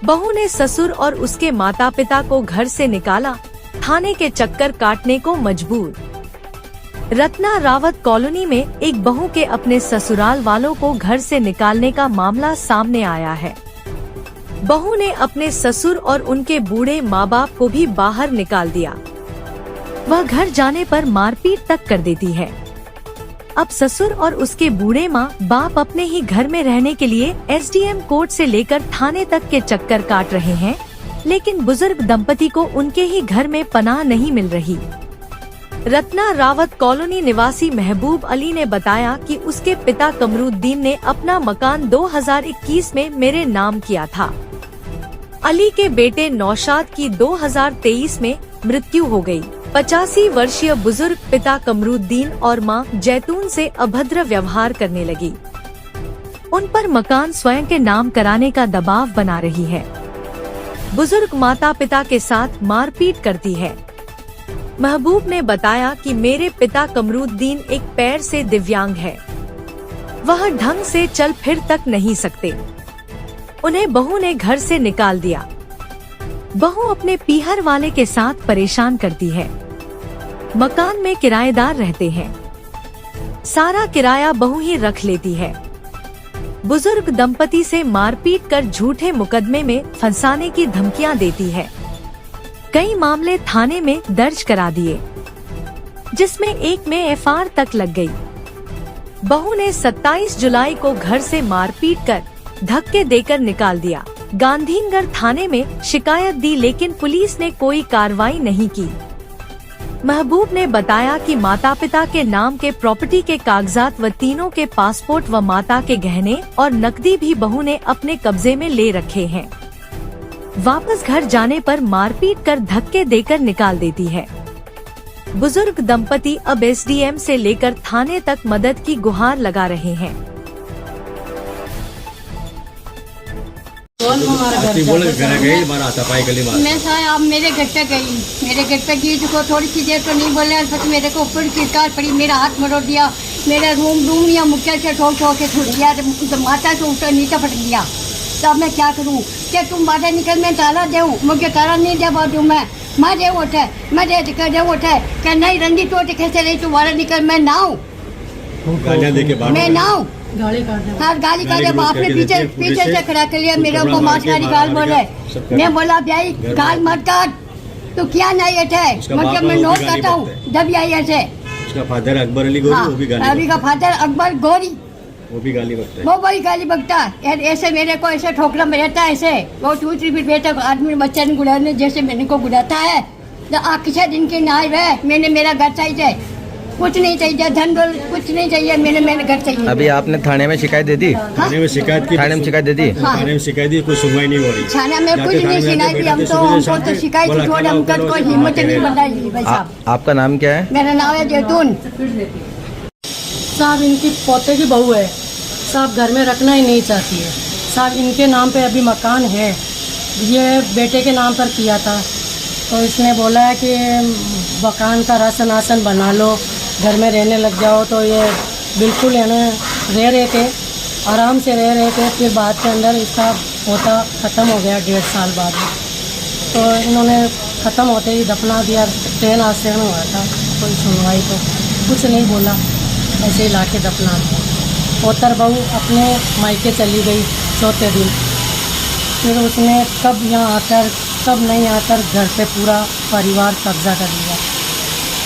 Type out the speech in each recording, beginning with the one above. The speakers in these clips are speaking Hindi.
बहू ने ससुर और उसके माता पिता को घर से निकाला, थाने के चक्कर काटने को मजबूर। रत्ना रावत कॉलोनी में एक बहू के अपने ससुराल वालों को घर से निकालने का मामला सामने आया है। बहू ने अपने ससुर और उनके बूढ़े माँ बाप को भी बाहर निकाल दिया। वह घर जाने पर मारपीट तक कर देती है। अब ससुर और उसके बूढ़े माँ बाप अपने ही घर में रहने के लिए एसडीएम कोर्ट से लेकर थाने तक के चक्कर काट रहे हैं, लेकिन बुजुर्ग दंपति को उनके ही घर में पनाह नहीं मिल रही। रत्ना रावत कॉलोनी निवासी महबूब अली ने बताया कि उसके पिता कमरुद्दीन ने अपना मकान 2021 में मेरे नाम किया था। अली के बेटे नौशाद की 2023 में मृत्यु हो गई। 85 वर्षीय बुजुर्ग पिता कमरुद्दीन और मां जैतून से अभद्र व्यवहार करने लगी। उन पर मकान स्वयं के नाम कराने का दबाव बना रही है। बुजुर्ग माता पिता के साथ मारपीट करती है। महबूब ने बताया कि मेरे पिता कमरुद्दीन एक पैर से दिव्यांग है। वह ढंग से चल फिर तक नहीं सकते। उन्हें बहू ने घर से निकाल दिया। बहू अपने पीहर वाले के साथ परेशान करती है। मकान में किराएदार रहते हैं। सारा किराया बहू ही रख लेती है। बुजुर्ग दंपति से मारपीट कर झूठे मुकदमे में फंसाने की धमकियां देती है। कई मामले थाने में दर्ज करा दिए, जिसमें एक में एफआईआर तक लग गई। बहू ने 27 जुलाई को घर से मारपीट कर धक्के देकर निकाल दिया। गांधीनगर थाने में शिकायत दी, लेकिन पुलिस ने कोई कार्रवाई नहीं की। महबूब ने बताया कि माता पिता के नाम के प्रॉपर्टी के कागजात व तीनों के पासपोर्ट व माता के गहने और नकदी भी बहू ने अपने कब्जे में ले रखे हैं। वापस घर जाने पर मारपीट कर धक्के देकर निकाल देती है। बुजुर्ग दंपति अब एसडीएम से लेकर थाने तक मदद की गुहार लगा रहे हैं। मैं आप मेरे घर पे गई तो थोड़ी सी देर तो नहीं बोले, मेरे को ऊपर चिल्कार पड़ी, मेरा हाथ मरोड़ दिया, मेरा रूम या मुक्के से ठोक के छूट गया, तो माता से ऊपर नीचे फट गया। तो अब मैं क्या करूँ? क्या तुम बाहर निकल, मैं ताला दूँ? मुझे ताला नहीं दे पाती मैं दे उठे, मैं दे क्या नहीं रंडी तो कैसे रही तू बाहर निकल, मैं नाऊ मैं नाऊ गाली काटे बाप ने पीछे से खड़ा कर लिया। मेरे को मास्टरी गाल बोले। मैं बोला भाई गाल मत काट, तो क्या नहीं है मतलब मैं नोट करता हूँ जब आई ऐसे। उसका फादर अकबर अली गोरी, वो भी गाली, अभी का फादर अकबर गोरी, वो भी गाली बकता है। वो वही गाली बकता है। ऐसे मेरे को ऐसे ठोकरा में रहता है, ऐसे वो 2-3 बेटा आदमी बच्चा ने गुड़ाने जैसे मैंने को गुड़ाता है। तो किसी दिन के ना रहे, मैंने मेरा घर चाहिए, कुछ नहीं चाहिए, धन दौल कुछ नहीं चाहिए, मैंने घर चाहिए। अभी आपने थाने में शिकायत दे दी? थाने में शिकायत की? थाने में शिकायत दे दी? थाने में शिकायत दी, कोई सुनवाई नहीं हो रही। थाने में कुछ नहीं सुनाई दी। हमको तो शिकायत छोड़, हमको कोई हिम्मत नहीं बनाई। भाई साहब, आपका नाम क्या है? मेरा नाम है जैतून साहब। इनकी पोते की बहू है साहब, घर में रखना ही नहीं चाहती है साहब। इनके नाम पे अभी मकान है, ये बेटे के नाम पर किया था, तो इसने बोला है कि मकान का राशन आसन बना लो, घर में रहने लग जाओ। तो ये बिल्कुल रह रहे थे, आराम से रह रहे थे। फिर बाद के अंदर इसका पोता ख़त्म हो गया 1.5 साल बाद, तो इन्होंने ख़त्म होते ही दफना दिया। ट्रेन एक्सीडेंट हुआ था, कोई सुनवाई तो कुछ नहीं बोला, ऐसे ही ला के दफना दिया। पोतर बहू अपने मायके चली गई 4थे दिन। फिर उसने कब यहाँ आकर कब नहीं आकर घर पे पूरा परिवार कब्जा कर लिया।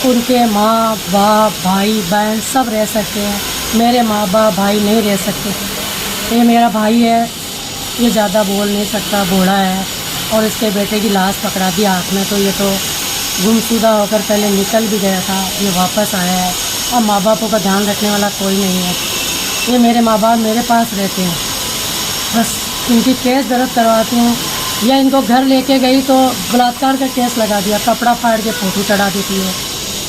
उनके माँ बाप भाई बहन सब रह सकते हैं, मेरे माँ बाप भाई नहीं रह सकते। ये मेरा भाई है, ये ज़्यादा बोल नहीं सकता, बूढ़ा है, और इसके बेटे की लाश पकड़ा दी आँख में। तो ये तो गुमशुदा होकर पहले निकल भी गया था, ये वापस आया है। अब माँ बापों का ध्यान रखने वाला कोई नहीं है। ये मेरे माँ बाप मेरे पास रहते हैं, बस इनकी केस दर्ज करवाती हूँ, या इनको घर लेके गई तो बलात्कार का केस लगा दिया, कपड़ा फाड़ के फोटो चढ़ा देती है,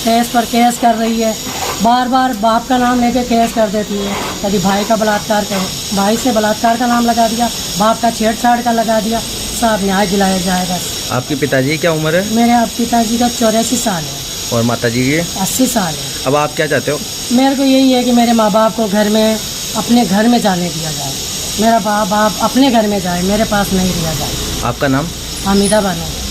केस पर केस कर रही है, बार बार बाप का नाम लेके केस कर देती है। कभी भाई का बलात्कार करे, भाई से बलात्कार का नाम लगा दिया, बाप का छेड़छाड़ का लगा दिया। साहब न्याय दिलाया जाए बस। आपके पिताजी की क्या उम्र है? मेरे पिताजी का 84 साल है और माताजी की 80 साल है। अब आप क्या चाहते हो? मेरे को यही है कि मेरे माँ बाप को घर में अपने घर में जाने दिया जाए, मेरा बाप अपने घर में जाए, मेरे पास नहीं दिया जाए। आपका नाम? हामिदा बानो।